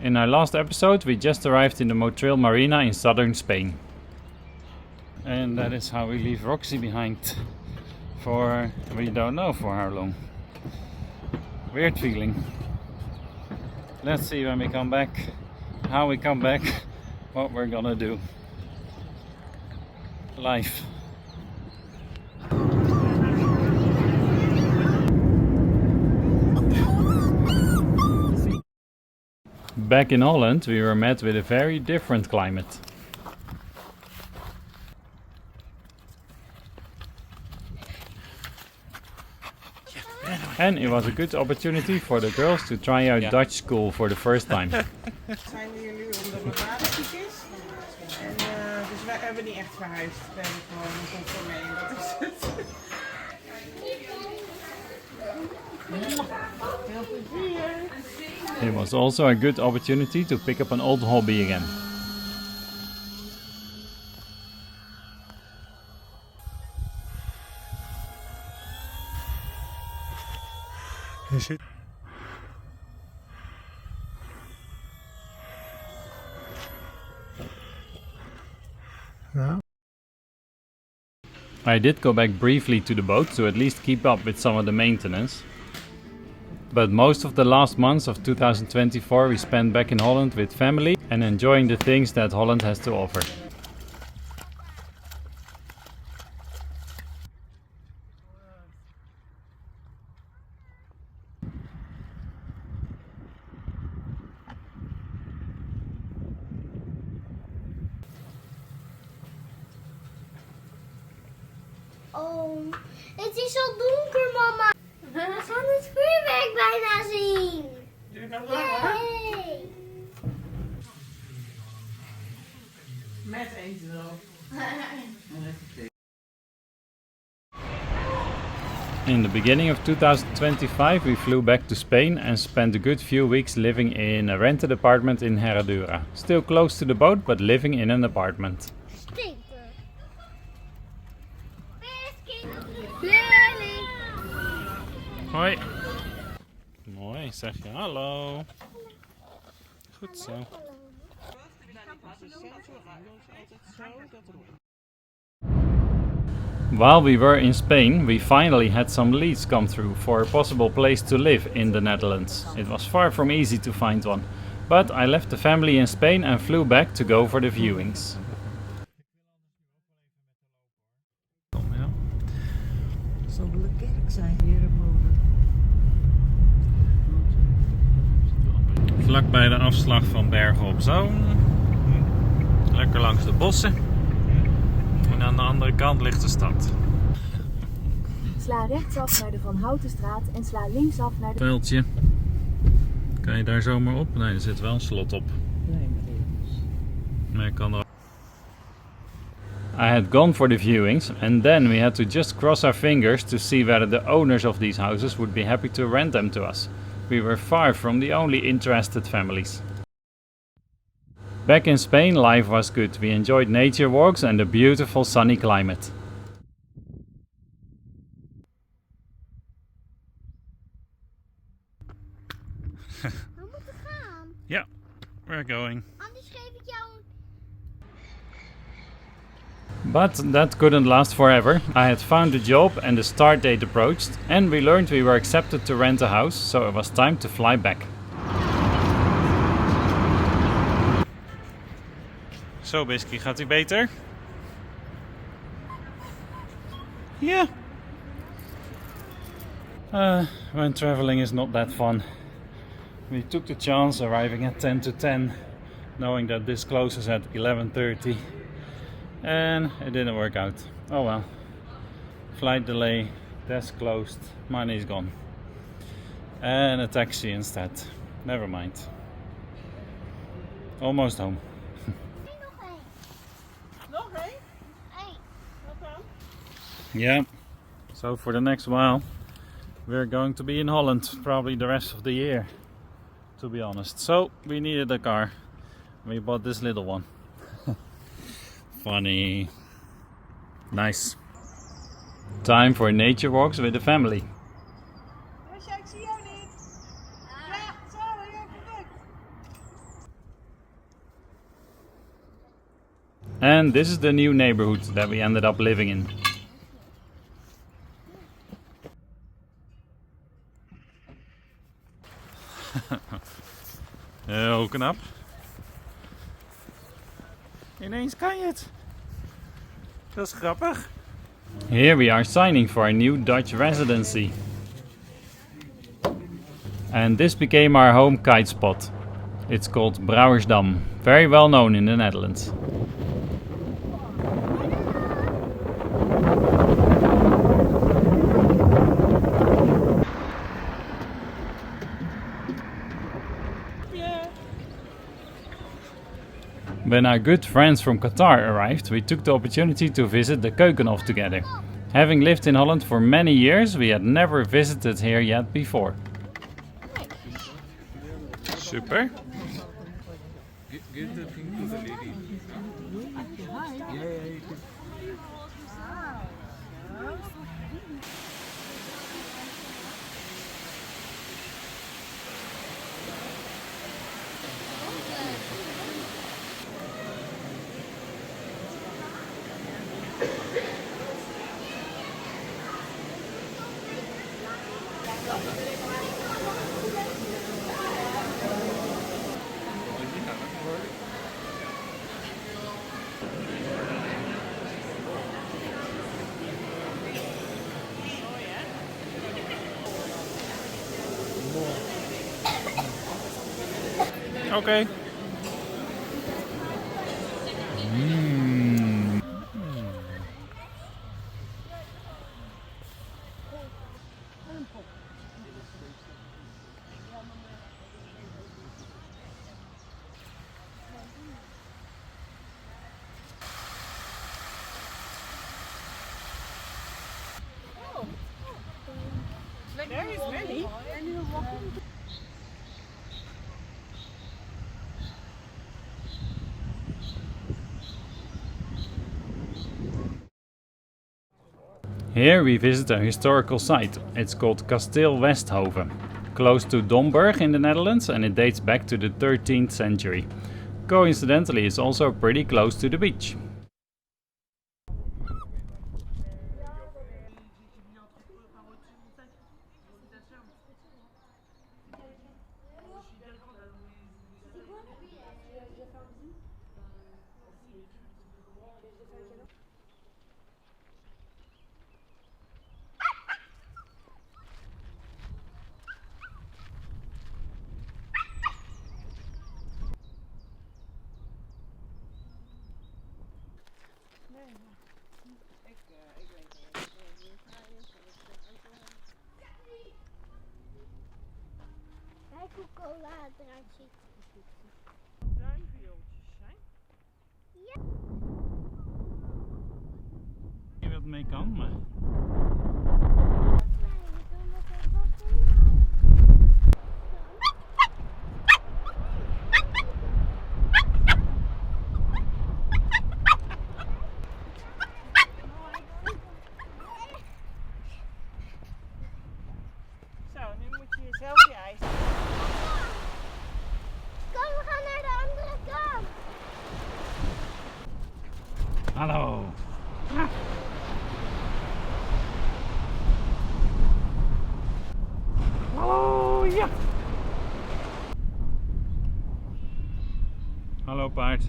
In our last episode we just arrived in the Motril Marina in southern Spain. And that is how we leave Roxy behind for we don't know for how long. Weird feeling. Let's see when we come back, how we come back, what we're gonna do. Life. Back in Holland we were met with a very different climate. And it was a good opportunity for the girls to try out Dutch school for the first time. Zijn we hier nu omdat mijn vader ziek is. En dus wij hebben niet echt verhuisd. We hebben gewoon een conformé. Dat is het. Heel veel plezier. It was also a good opportunity to pick up an old hobby again. I did go back briefly to the boat to at least keep up with some of the maintenance. But most of the last months of 2024 we spent back in Holland with family and enjoying the things that Holland has to offer. Oh, het is al donker, mama. We gaan het vuurwerk bijna zien. Duurt nog lang hoor. Yay. Met eten erop. In the beginning of 2025 we flew back to Spain and spent a good few weeks living in a rented apartment in Herradura. Still close to the boat, but living in an apartment. Hoi. Mooi, zeg je hallo. Goed zo. While we were in Spain, we finally had some leads come through for a possible place to live in the Netherlands. It was far from easy to find one, but I left the family in Spain and flew back to go for the viewings. Zal wel een kerk zijn hier boven. Vlak bij de afslag van Bergen op Zoom. Lekker langs de bossen. En aan de andere kant ligt de stad. Sla rechtsaf naar de Van Houtenstraat en sla linksaf naar de... Veldje. Kan je daar zomaar op? Nee, er zit wel een slot op. Maar je kan er... I had gone for the viewings and then we had to just cross our fingers to see whether the owners of these houses would be happy to rent them to us. We were far from the only interested families. Back in Spain life was good. We enjoyed nature walks and the beautiful sunny climate. We moeten gaan. Yeah, we're going. Anders geef ik jou een... But that couldn't last forever. I had found a job and the start date approached and we learned we were accepted to rent a house, so it was time to fly back. Zo Bisky, gaat ie beter? Yeah. When traveling is not that fun. We took the chance arriving at 10 to 10, knowing that this closes at 11:30. And it didn't work out. Oh well. Flight delay, desk closed, money's gone. And a taxi instead. Never mind. Almost home. Nog één? Hey. Wat dan? Yeah. So for the next while, we're going to be in Holland, probably the rest of the year, to be honest. So we needed a car. We bought this little one. Funny. Nice. Time for nature walks with the family. Ik zie jou niet. Ja, sorry, even weg. And this is the new neighborhood that we ended up living in. Heel knap. Ineens kan je het. Dat is grappig. Here we are signing for a new Dutch residency. And this became our home kite spot. It's called Brouwersdam, very well known in the Netherlands. When our good friends from Qatar arrived, we took the opportunity to visit the Keukenhof together. Having lived in Holland for many years, we had never visited here yet before. Super. Give the thing to the lady. Okay. There is many. Here we visit a historical site. It's called Kasteel Westhoven, close to Domburg in the Netherlands, and it dates back to the 13th century. Coincidentally, it's also pretty close to the beach. Kijk hoe cola eruit ziet. Duimviooltjes zijn. Ik weet wat mee kan, maar... Zo, nu moet je zelf je ijs. Kom, we gaan naar de andere kant. Hallo. Hallo, ja. Hallo paard.